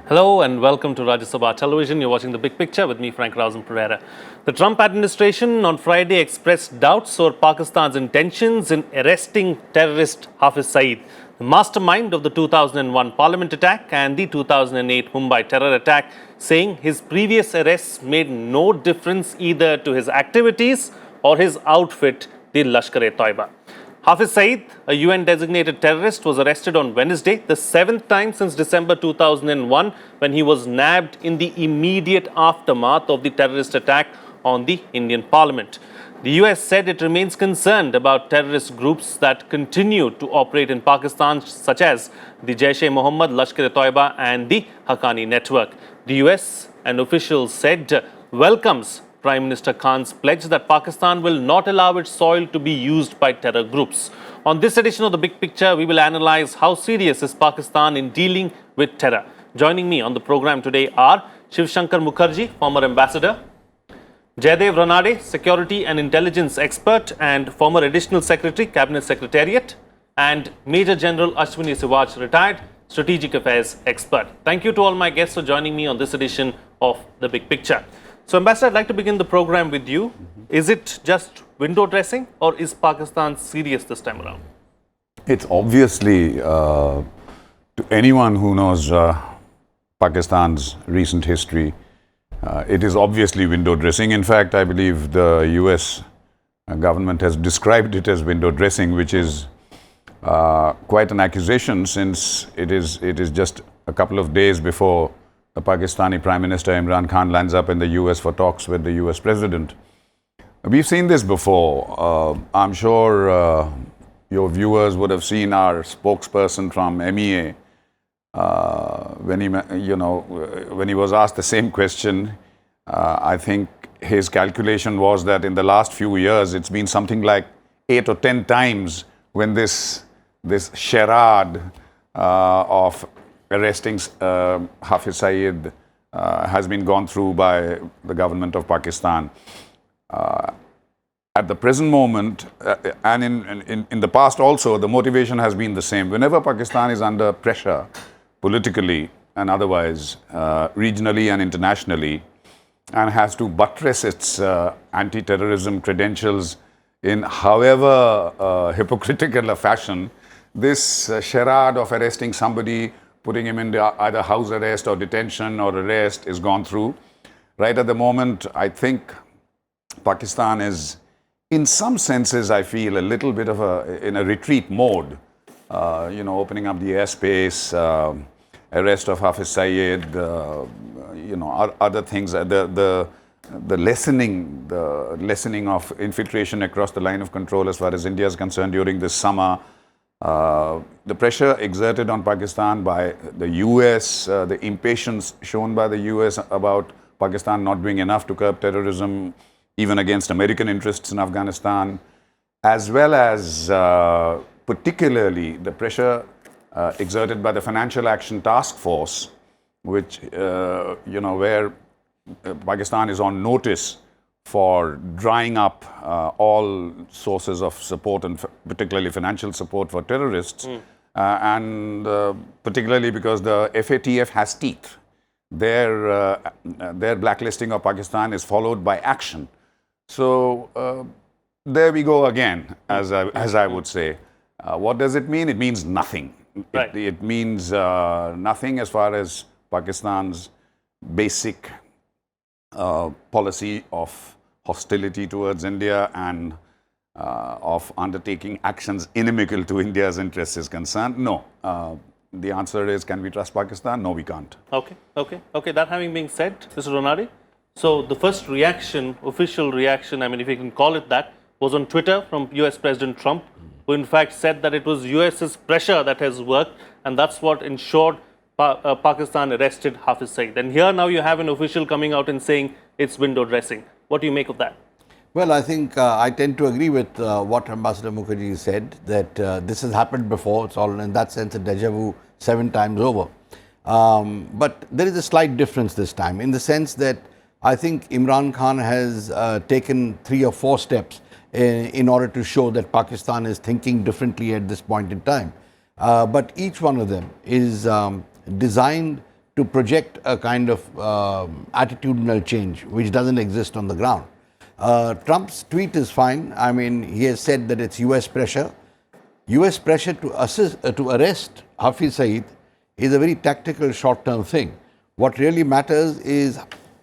Hello and welcome to Rajya Sabha Television. You're watching The Big Picture with me, Rausan Pereira. The Trump administration on Friday expressed doubts over Pakistan's intentions in arresting terrorist Hafiz Saeed, the mastermind of the 2001 parliament attack and the 2008 Mumbai terror attack, saying his previous arrests made no difference either to his activities or his outfit, the Lashkar-e-Taiba. Hafiz Saeed, a UN-designated terrorist, was arrested on Wednesday, the seventh time since December 2001, when he was nabbed in the immediate aftermath of the terrorist attack on the Indian Parliament. The US said it remains concerned about terrorist groups that continue to operate in Pakistan, such as the Jaish-e-Mohammed, Lashkar-e-Taiba and the Haqqani network. The US and officials said welcomes Prime Minister Khan's pledge that Pakistan will not allow its soil to be used by terror groups. On this edition of The Big Picture, we will analyze how serious is Pakistan in dealing with terror. Joining me on the program today are Shiv Shankar Mukherjee, former ambassador, Jayadeva Ranade, security and intelligence expert and former additional secretary, cabinet secretariat, and Major General Ashwani Siwach, retired strategic affairs expert. Thank you to all my guests for joining me on this edition of The Big Picture. So, Ambassador, I'd like to begin the program with you. Is it just window dressing or is Pakistan serious this time around? It's obviously, to anyone who knows Pakistan's recent history, it is obviously window dressing. In fact, I believe the US government has described it as window dressing, which is quite an accusation, since it is just a couple of days before the Pakistani Prime Minister Imran Khan lands up in the US for talks with the US President. We've seen this before. I'm sure your viewers would have seen our spokesperson from MEA when he was asked the same question. I think his calculation was that in the last few years, it's been something like 8 or 10 times when this charade of arresting Hafiz Saeed has been gone through by the government of Pakistan. At the present moment, and in the past also, the motivation has been the same. Whenever Pakistan is under pressure, politically and otherwise, regionally and internationally, and has to buttress its anti-terrorism credentials in however hypocritical a fashion, this charade of arresting somebody, putting him in either house arrest or detention or arrest is gone through. Right at the moment, I think Pakistan is, in some senses, I feel a little bit of in a retreat mode. Opening up the airspace, arrest of Hafiz Saeed, other things, the lessening of infiltration across the line of control as far as India is concerned during this summer. The pressure exerted on Pakistan by the US, the impatience shown by the US about Pakistan not doing enough to curb terrorism, even against American interests in Afghanistan, as well as particularly the pressure exerted by the Financial Action Task Force, which, where Pakistan is on notice for drying up all sources of support, and particularly financial support for terrorists, and particularly because the FATF has teeth. Their blacklisting of Pakistan is followed by action. So there we go again, as I would say. What does it mean? It means nothing. Right. It means nothing as far as Pakistan's basic policy of hostility towards India and of undertaking actions inimical to India's interests is concerned. No. The answer is, can we trust Pakistan? No, we can't. Okay. That having been said, Mr. Ranade, so the first reaction, official reaction, I mean, if you can call it that, was on Twitter from US President Trump, who in fact said that it was US's pressure that has worked, and that's what ensured Pakistan arrested Hafiz Saeed. And here now you have an official coming out and saying it's window dressing. What do you make of that? Well, I think I tend to agree with what Ambassador Mukherjee said, that this has happened before. It's all in that sense a deja vu 7 times over. But there is a slight difference this time, in the sense that I think Imran Khan has taken 3 or 4 steps in order to show that Pakistan is thinking differently at this point in time. But each one of them is designed to project a kind of attitudinal change which doesn't exist on the ground. Trump's tweet is fine. I mean, he has said that it's US pressure. US pressure to arrest Hafiz Saeed is a very tactical short-term thing. What really matters is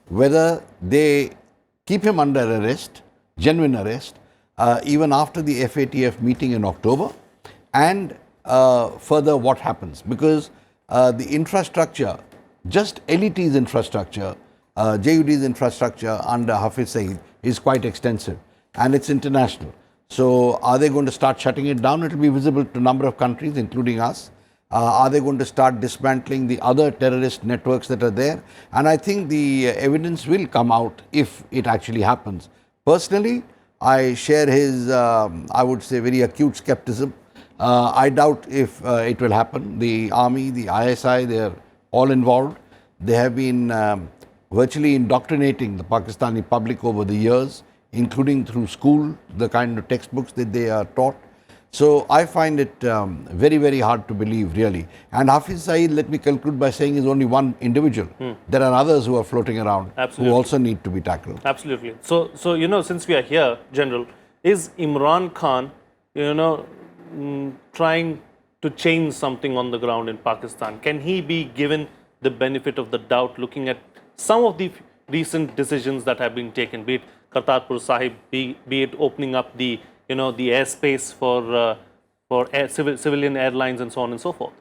whether they keep him under arrest, genuine arrest, even after the FATF meeting in October, and further what happens. Because the infrastructure, just LET's infrastructure, JUD's infrastructure under Hafiz Saeed is quite extensive and it's international. So are they going to start shutting it down? It will be visible to a number of countries, including us. Are they going to start dismantling the other terrorist networks that are there? And I think the evidence will come out if it actually happens. Personally, I share his, I would say, very acute skepticism. I doubt if it will happen. The army, the ISI, they are all involved. They have been virtually indoctrinating the Pakistani public over the years, including through school, the kind of textbooks that they are taught. So I find it very, very hard to believe, really. And Hafiz Saeed, let me conclude by saying, is only one individual. There are others who are floating around who also need to be tackled. Absolutely. So you know, since we are here, General, is Imran Khan, trying to change something on the ground in Pakistan? Can he be given the benefit of the doubt, looking at some of the recent decisions that have been taken, be it Kartarpur Sahib, be it opening up the the airspace for civilian airlines and so on and so forth?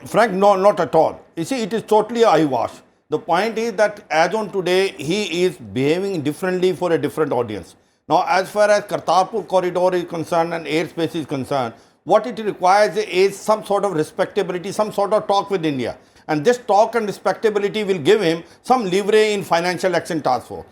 Frank, no, not at all. You see, it is totally a eyewash. The point is that as on today, he is behaving differently for a different audience. Now, as far as Kartarpur corridor is concerned and airspace is concerned, what it requires is some sort of respectability, some sort of talk with India. And this talk and respectability will give him some leverage in financial action task force.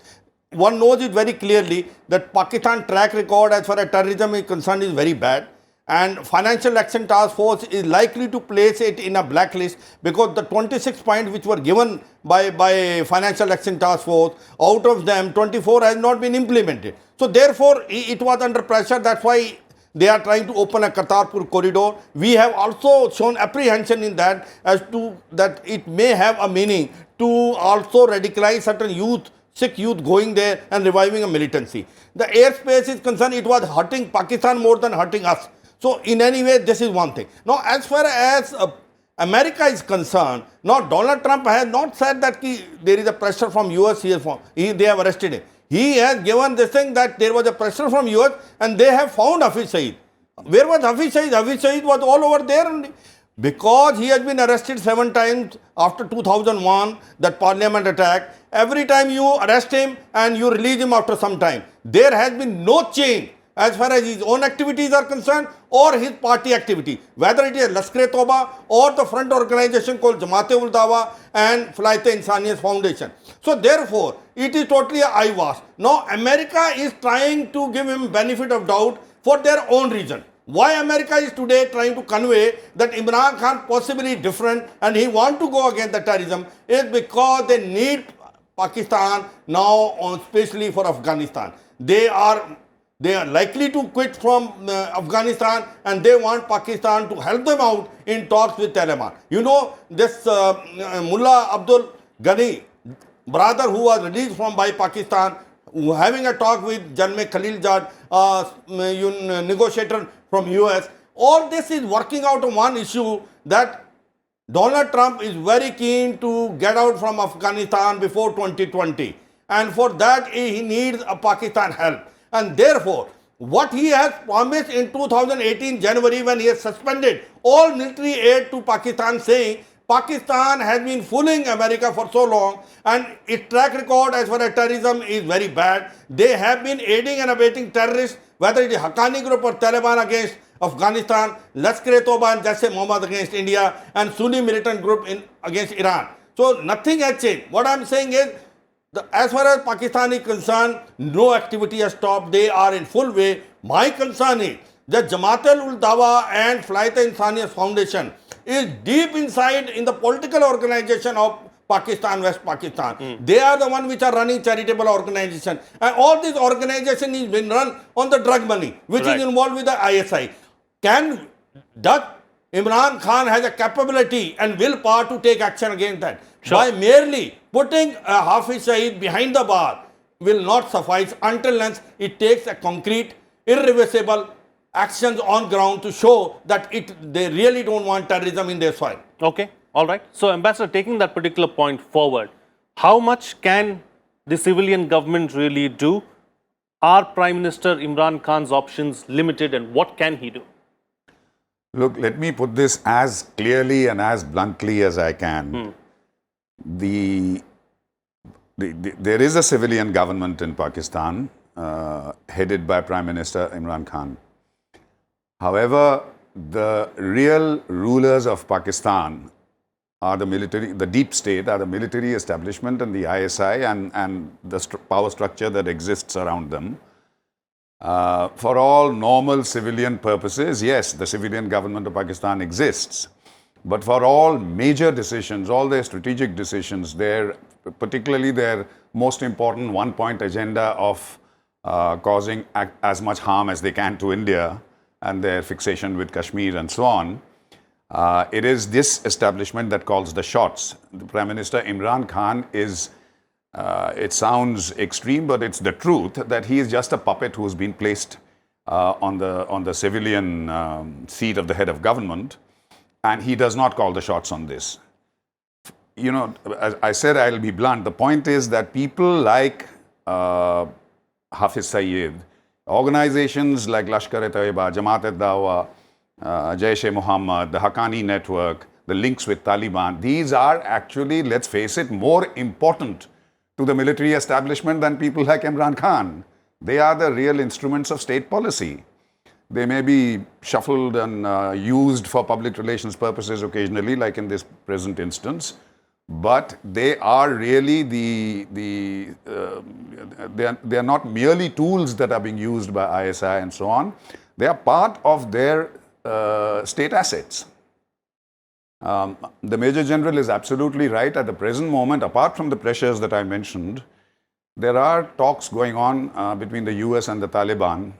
One knows it very clearly that Pakistan track record as far as terrorism is concerned is very bad, and financial action task force is likely to place it in a blacklist because the 26 points which were given by financial action task force, out of them 24 has not been implemented. So therefore it was under pressure. That's why they are trying to open a Kartarpur corridor. We have also shown apprehension in that as to that it may have a meaning to also radicalize certain youth, Sikh youth going there and reviving a militancy. The airspace is concerned, it was hurting Pakistan more than hurting us. So in any way, this is one thing. Now, as far as America is concerned, now Donald Trump has not said that there is a pressure from US here, they have arrested him. He has given this thing that there was a pressure from US and they have found Hafiz Saeed. Where was Hafiz Saeed? Hafiz Saeed was all over there only. Because he has been arrested 7 times after 2001, that parliament attack. Every time you arrest him and you release him after some time. There has been no change as far as his own activities are concerned or his party activity. Whether it is Lashkar-e-Taiba or the front organization called Jamaat-e-Ul-Dawa and Flight-e-Insaniyat Foundation. So therefore, it is totally an eyewash. Now, America is trying to give him benefit of doubt for their own reason. Why America is today trying to convey that Imran Khan possibly different and he want to go against the terrorism is because they need Pakistan now, especially for Afghanistan. They are likely to quit from Afghanistan and they want Pakistan to help them out in talks with Taliban. You know, this Mullah Abdul Ghani, brother who was released from by Pakistan, having a talk with Janme Khalilzad, negotiator from US. All this is working out on one issue that Donald Trump is very keen to get out from Afghanistan before 2020. And for that, he needs a Pakistan help. And therefore, what he has promised in 2018 January when he has suspended all military aid to Pakistan, saying Pakistan has been fooling America for so long and its track record as far as terrorism is very bad. They have been aiding and abetting terrorists, whether it is Haqqani group or Taliban against Afghanistan, Lashkar-e-Taiba and Jayadeva against India, and Sunni militant group against Iran. So nothing has changed. What I am saying is, as far as Pakistan is concerned, no activity has stopped. They are in full way. My concern is that Jamaat-e-Ul-Dawa and Flight-e-Insaniyat Foundation is deep inside in the political organization of Pakistan, West Pakistan. They are the one which are running charitable organization. And all this organization is being run on the drug money, which is involved with the ISI. Does Imran Khan has a capability and willpower to take action against that. Sure. By merely putting Hafiz Saeed behind the bar will not suffice until it takes a concrete, irreversible actions on ground to show that they really don't want terrorism in their soil. Okay, all right. So, Ambassador, taking that particular point forward, how much can the civilian government really do? Are Prime Minister Imran Khan's options limited, and what can he do? Look, let me put this as clearly and as bluntly as I can. There is a civilian government in Pakistan headed by Prime Minister Imran Khan. However, the real rulers of Pakistan are the military, the deep state, are the military establishment and the ISI and the power structure that exists around them. For all normal civilian purposes, yes, the civilian government of Pakistan exists. But for all major decisions, all their strategic decisions, particularly their most important one-point agenda of causing as much harm as they can to India and their fixation with Kashmir and so on, it is this establishment that calls the shots. The Prime Minister Imran Khan is, it sounds extreme, but it's the truth that he is just a puppet who's been placed on the civilian seat of the head of government, and he does not call the shots on this. You know, as I said, I'll be blunt. The point is that people like Hafiz Saeed, organizations like Lashkar-e-Taiba, Jamaat-e-Dawa, Jaish-e-Muhammad, the Haqqani network, the links with Taliban, these are actually, let's face it, more important to the military establishment than people like Imran Khan. They are the real instruments of state policy. They may be shuffled and used for public relations purposes occasionally, like in this present instance, but they are really they are not merely tools that are being used by ISI and so on. They are part of their state assets. The Major General is absolutely right. At the present moment, apart from the pressures that I mentioned, there are talks going on between the US and the Taliban,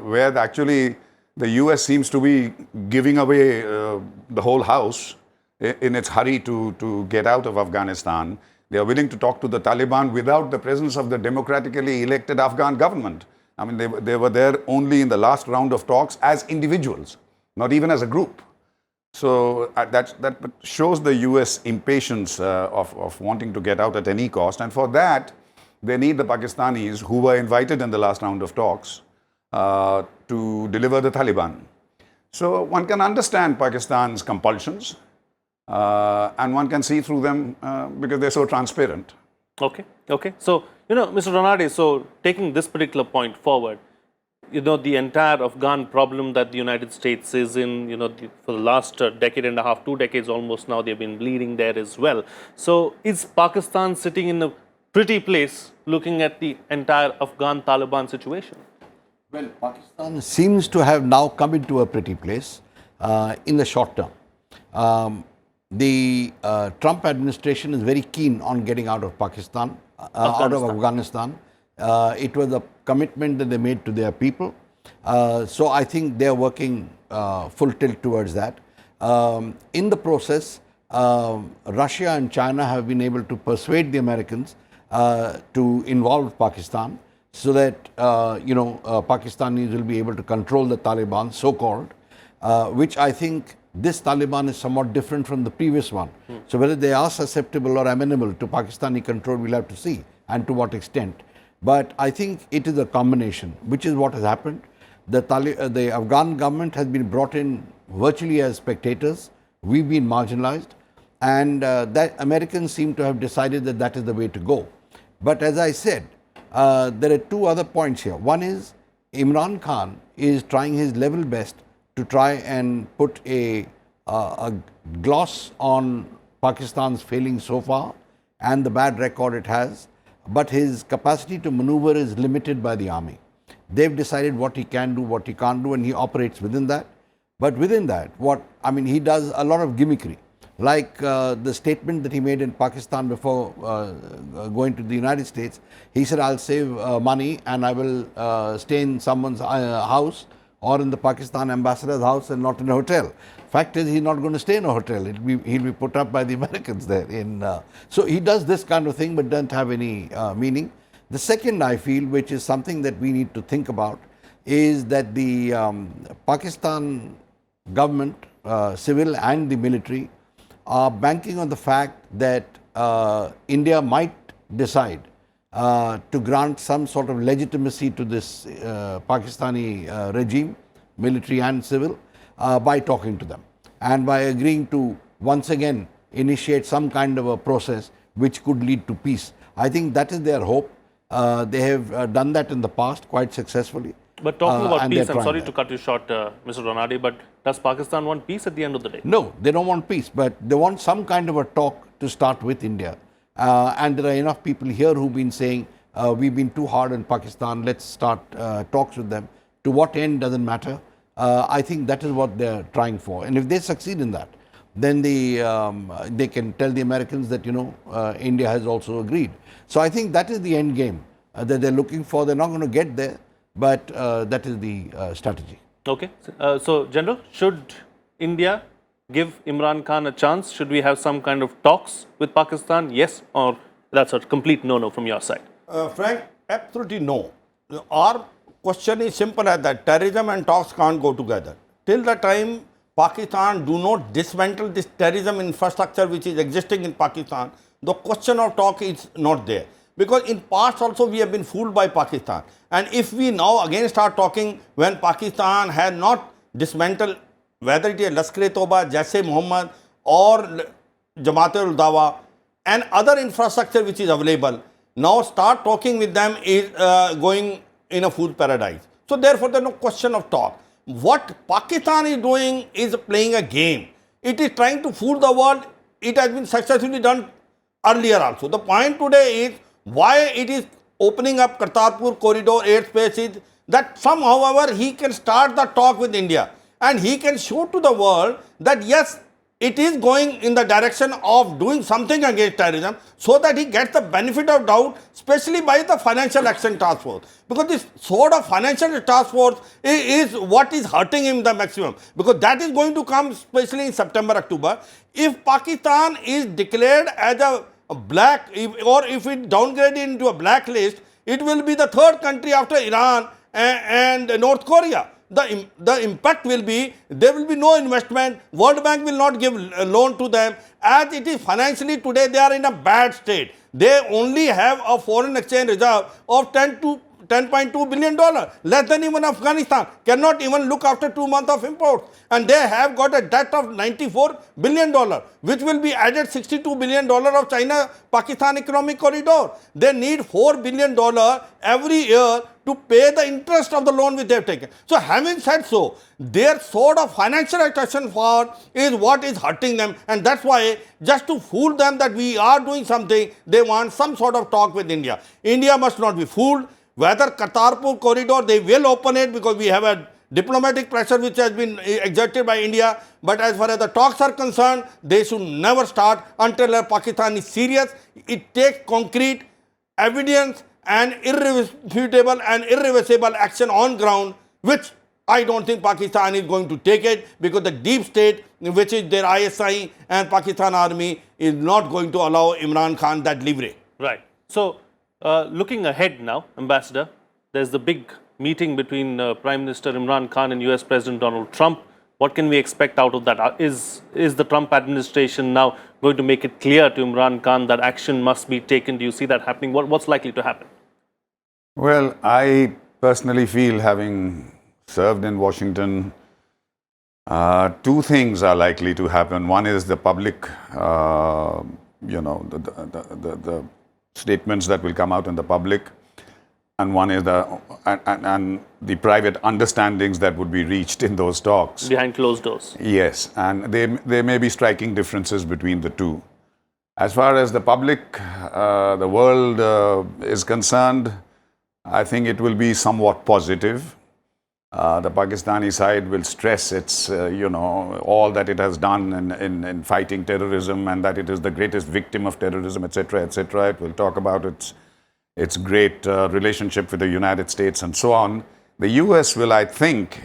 where actually the US seems to be giving away the whole house in its hurry to get out of Afghanistan. They are willing to talk to the Taliban without the presence of the democratically elected Afghan government. I mean, they were there only in the last round of talks as individuals, not even as a group. So that shows the US impatience of wanting to get out at any cost. And for that, they need the Pakistanis, who were invited in the last round of talks, to deliver the Taliban. So one can understand Pakistan's compulsions, and one can see through them because they're so transparent. Okay, okay. So, you know, Mr. Ranade, so taking this particular point forward, you know, the entire Afghan problem that the United States is in, you know, for the last decade and a half, 2 decades almost now, they've been bleeding there as well. So, is Pakistan sitting in a pretty place looking at the entire Afghan Taliban situation? Well, Pakistan seems to have now come into a pretty place in the short term. The Trump administration is very keen on getting out of Pakistan, out of Afghanistan. It was a commitment that they made to their people. So I think they are working full tilt towards that. In the process, Russia and China have been able to persuade the Americans to involve Pakistan so that, Pakistanis will be able to control the Taliban, so-called, which I think this Taliban is somewhat different from the previous one. So whether they are susceptible or amenable to Pakistani control, we'll have to see, and to what extent. But I think it is a combination, which is what has happened. The Afghan government has been brought in virtually as spectators. We've been marginalized. And that Americans seem to have decided that that is the way to go. But as I said, there are two other points here. One is Imran Khan is trying his level best to try and put a gloss on Pakistan's failings so far and the bad record it has. But his capacity to maneuver is limited by the army. They've decided what he can do, what he can't do, and he operates within that. But within that, he does a lot of gimmickry. Like the statement that he made in Pakistan before going to the United States, he said, I'll save money and I will stay in someone's house or in the Pakistan ambassador's house and not in a hotel. Fact is, he's not going to stay in a hotel. He'll be put up by the Americans there. So he does this kind of thing, but doesn't have any meaning. The second, I feel, which is something that we need to think about, is that the Pakistan government, civil and the military, are banking on the fact that India might decide to grant some sort of legitimacy to this Pakistani regime, military and civil, by talking to them and by agreeing to once again initiate some kind of a process which could lead to peace. I think that is their hope. They have done that in the past quite successfully. But talking about peace, I'm sorry to cut you short, Mr. Ranade, but does Pakistan want peace at the end of the day? No, they don't want peace, but they want some kind of a talk to start with India. And there are enough people here who've been saying, we've been too hard on Pakistan, let's start talks with them. To what end doesn't matter. I think that is what they're trying for. And if they succeed in that, then they can tell the Americans that, India has also agreed. So I think that is the end game that they're looking for. They're not going to get there, but that is the strategy. Okay. So, General, should India give Imran Khan a chance? Should we have some kind of talks with Pakistan? Yes, or that's a complete no-no from your side? Frank, absolutely no. Our question is simple as that. Terrorism and talks can't go together. Till the time Pakistan do not dismantle this terrorism infrastructure which is existing in Pakistan, the question of talk is not there. Because in past also we have been fooled by Pakistan. And if we now again start talking when Pakistan has not dismantled, whether it is Lashkar-e-Taiba, Jaish-e-Mohammed or Jamaat-ul-Dawa and other infrastructure which is available, now start talking with them is going in a fool's paradise. So therefore there is no question of talk. What Pakistan is doing is playing a game. It is trying to fool the world. It has been successfully done earlier also. The point today is why it is opening up Kartarpur corridor airspace is that somehow, however, he can start the talk with India and he can show to the world that yes, it is going in the direction of doing something against terrorism so that he gets the benefit of doubt, especially by the Financial Action Task Force. Because this sort of Financial Task Force is what is hurting him the maximum. Because that is going to come especially in September, October. If Pakistan is declared as a black, or if it downgraded into a blacklist, it will be the third country after Iran and North Korea. The impact will be, there will be no investment, World Bank will not give a loan to them. As it is financially today, they are in a bad state. They only have a foreign exchange reserve of $10.2 billion, less than even Afghanistan, cannot even look after 2 months of imports. And they have got a debt of $94 billion, which will be added $62 billion of China-Pakistan economic corridor. They need $4 billion every year to pay the interest of the loan which they have taken. So having said so, their sort of financial attraction for is what is hurting them. And that's why, just to fool them that we are doing something, they want some sort of talk with India. India must not be fooled. Whether Kartarpur corridor, they will open it because we have a diplomatic pressure which has been exerted by India. But as far as the talks are concerned, they should never start until Pakistan is serious. It takes concrete evidence and irrefutable and irreversible action on ground, which I don't think Pakistan is going to take it, because the deep state, which is their ISI and Pakistan army, is not going to allow Imran Khan that leverage. Right. So, looking ahead now, Ambassador, there's the big meeting between Prime Minister Imran Khan and US President Donald Trump. What can we expect out of that? Is the Trump administration now going to make it clear to Imran Khan that action must be taken? Do you see that happening? What's likely to happen? Well, I personally feel, having served in Washington, two things are likely to happen. One is the public, the statements that will come out in the public, and one is the private understandings that would be reached in those talks. Behind closed doors. Yes, and there may be striking differences between the two. As far as the public, the world is concerned, I think it will be somewhat positive. The Pakistani side will stress its, all that it has done in fighting terrorism, and that it is the greatest victim of terrorism, etc., etc. It will talk about its great relationship with the United States and so on. The US will, I think,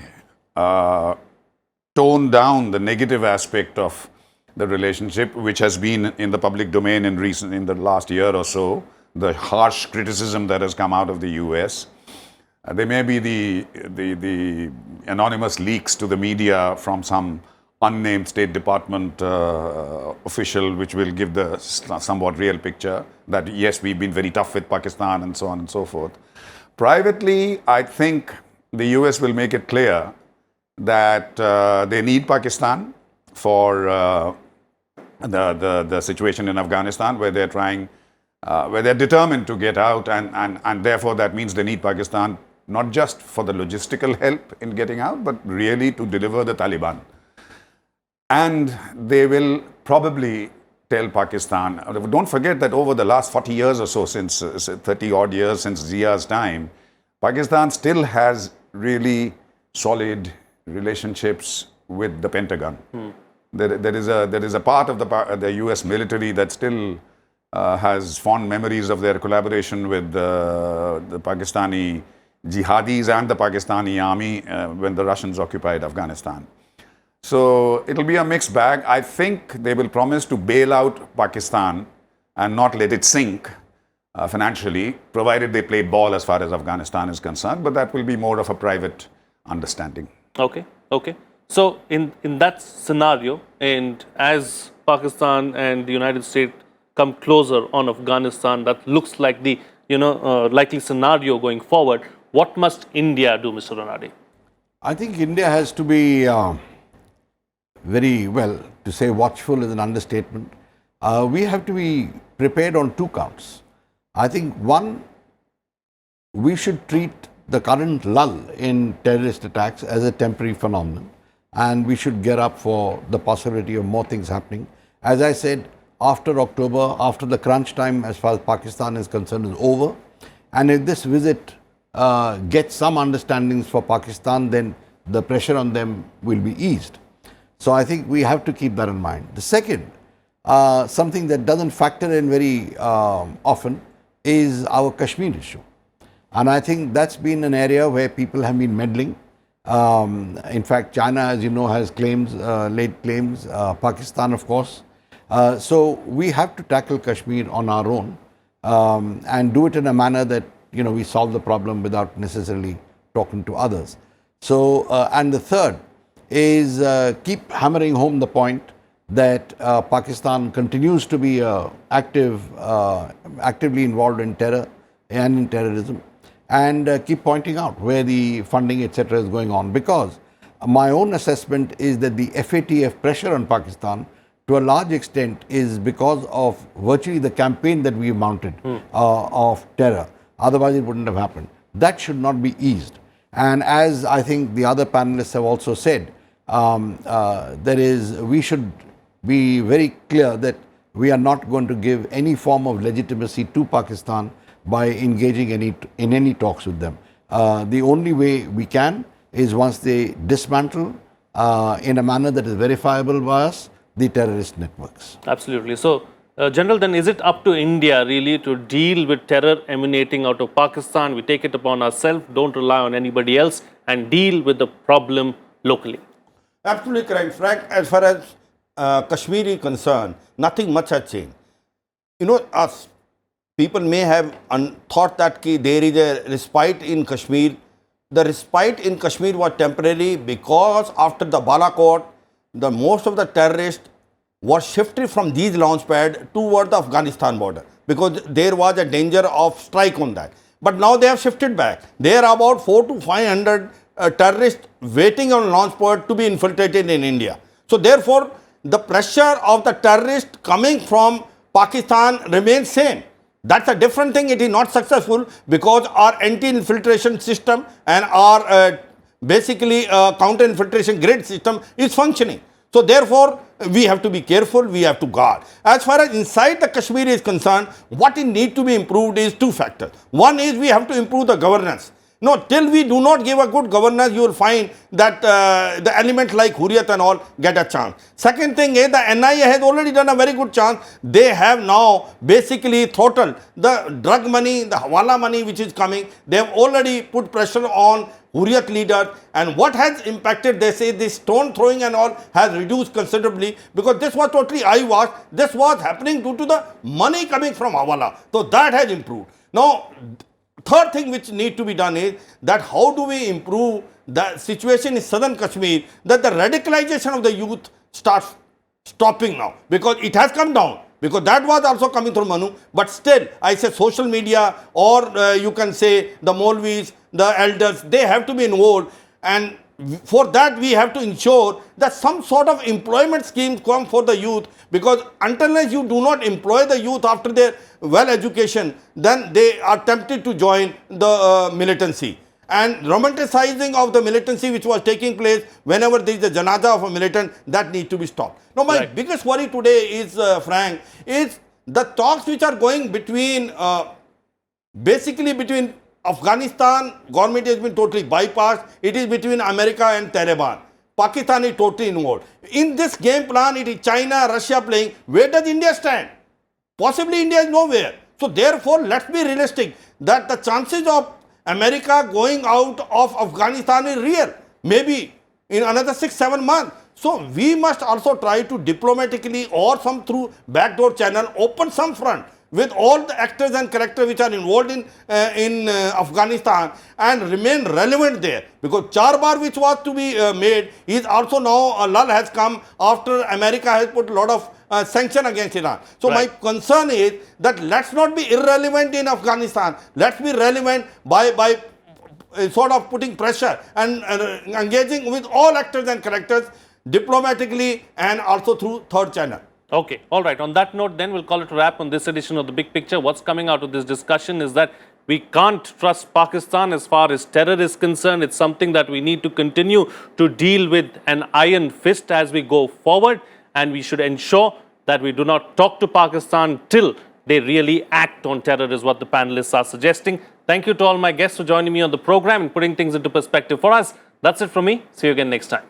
tone down the negative aspect of the relationship, which has been in the public domain in the last year or so, the harsh criticism that has come out of the US. There may be the anonymous leaks to the media from some unnamed State Department official, which will give the somewhat real picture that yes, we've been very tough with Pakistan and so on and so forth. Privately, I think the US will make it clear that they need Pakistan for the situation in Afghanistan, where they're trying, where they're determined to get out, and therefore that means they need Pakistan not just for the logistical help in getting out, but really to deliver the Taliban. And they will probably tell Pakistan, don't forget that over the last 40 years or so, since 30 odd years since Zia's time, Pakistan still has really solid relationships with the Pentagon. There is a part of the US military that still has fond memories of their collaboration with the Pakistani jihadis and the Pakistani army when the Russians occupied Afghanistan. So it'll be a mixed bag. I think they will promise to bail out Pakistan and not let it sink financially, provided they play ball as far as Afghanistan is concerned, but that will be more of a private understanding. Okay. So in that scenario, and as Pakistan and the United States come closer on Afghanistan, that looks like the likely scenario going forward. What must India do, Mr. Ranade? I think India has to be very well, to say watchful is an understatement. We have to be prepared on two counts. I think one, we should treat the current lull in terrorist attacks as a temporary phenomenon, and we should gear up for the possibility of more things happening. As I said, after October, after the crunch time as far as Pakistan is concerned is over, and if this visit gets some understandings for Pakistan, then the pressure on them will be eased. So I think we have to keep that in mind. The second, something that doesn't factor in very often, is our Kashmir issue. And I think that's been an area where people have been meddling. In fact, China, as you know, has claims, laid claims, Pakistan, of course. So we have to tackle Kashmir on our own and do it in a manner that, we solve the problem without necessarily talking to others. So, and the third is keep hammering home the point that Pakistan continues to be actively involved in terror and in terrorism, and keep pointing out where the funding, etc., is going on. Because my own assessment is that the FATF pressure on Pakistan, to a large extent, is because of virtually the campaign that we mounted of terror. Otherwise, it wouldn't have happened. That should not be eased. And as I think the other panelists have also said, we should be very clear that we are not going to give any form of legitimacy to Pakistan by engaging in any talks with them. The only way we can is once they dismantle in a manner that is verifiable by us the terrorist networks. Absolutely. So, General, then is it up to India really to deal with terror emanating out of Pakistan? We take it upon ourselves, don't rely on anybody else, and deal with the problem locally. Absolutely correct, Frank. As far as Kashmir is concerned, nothing much has changed. Us people may have thought that there is a respite in Kashmir. The respite in Kashmir was temporary because after the Balakot, most of the terrorists were shifted from these launch pads toward the Afghanistan border because there was a danger of strike on that. But now they have shifted back. There are about 400 to 500 terrorists waiting on launch pad to be infiltrated in India. So therefore, the pressure of the terrorists coming from Pakistan remains same. That's a different thing. It is not successful because our anti-infiltration system and our basically counter-infiltration grid system is functioning. So therefore, we have to be careful, we have to guard. As far as inside the Kashmir is concerned, what it needs to be improved is two factors. One is we have to improve the governance. No, till we do not give a good governance, you will find that the elements like Hurriyat and all get a chance. Second thing is the NIA has already done a very good chance. They have now basically throttled the drug money, the Hawala money which is coming. They have already put pressure on Hurriyat leaders, and what has impacted, they say this stone throwing and all has reduced considerably, because this was totally eyewash. This was happening due to the money coming from Hawala. So that has improved. Now, third thing which need to be done is that how do we improve the situation in southern Kashmir, that the radicalization of the youth starts stopping now, because it has come down. Because that was also coming through Manu, but still, I say social media, or you can say the Molvis, the elders, they have to be involved, and for that we have to ensure that some sort of employment schemes come for the youth, because until you do not employ the youth after their well education, then they are tempted to join the militancy. And romanticizing of the militancy which was taking place whenever there is a janaza of a militant, that needs to be stopped. Now, my biggest worry today is, Frank, is the talks which are going between, basically between Afghanistan, government has been totally bypassed. It is between America and Taliban. Pakistan is totally involved. In this game plan, it is China, Russia playing. Where does India stand? Possibly India is nowhere. So therefore, let's be realistic that the chances of America going out of Afghanistan is real, maybe in another 6-7 months. So we must also try to diplomatically or some through backdoor channel open some front with all the actors and characters which are involved in Afghanistan and remain relevant there. Because Charbar which was to be made is also now, a lull has come after America has put a lot of sanction against Iran. So my concern is that let's not be irrelevant in Afghanistan. Let's be relevant by sort of putting pressure and engaging with all actors and characters diplomatically and also through third channel. Okay, all right. On that note, then we'll call it a wrap on this edition of The Big Picture. What's coming out of this discussion is that we can't trust Pakistan as far as terror is concerned. It's something that we need to continue to deal with an iron fist as we go forward. And we should ensure that we do not talk to Pakistan till they really act on terror, is what the panelists are suggesting. Thank you to all my guests for joining me on the program and putting things into perspective for us. That's it from me. See you again next time.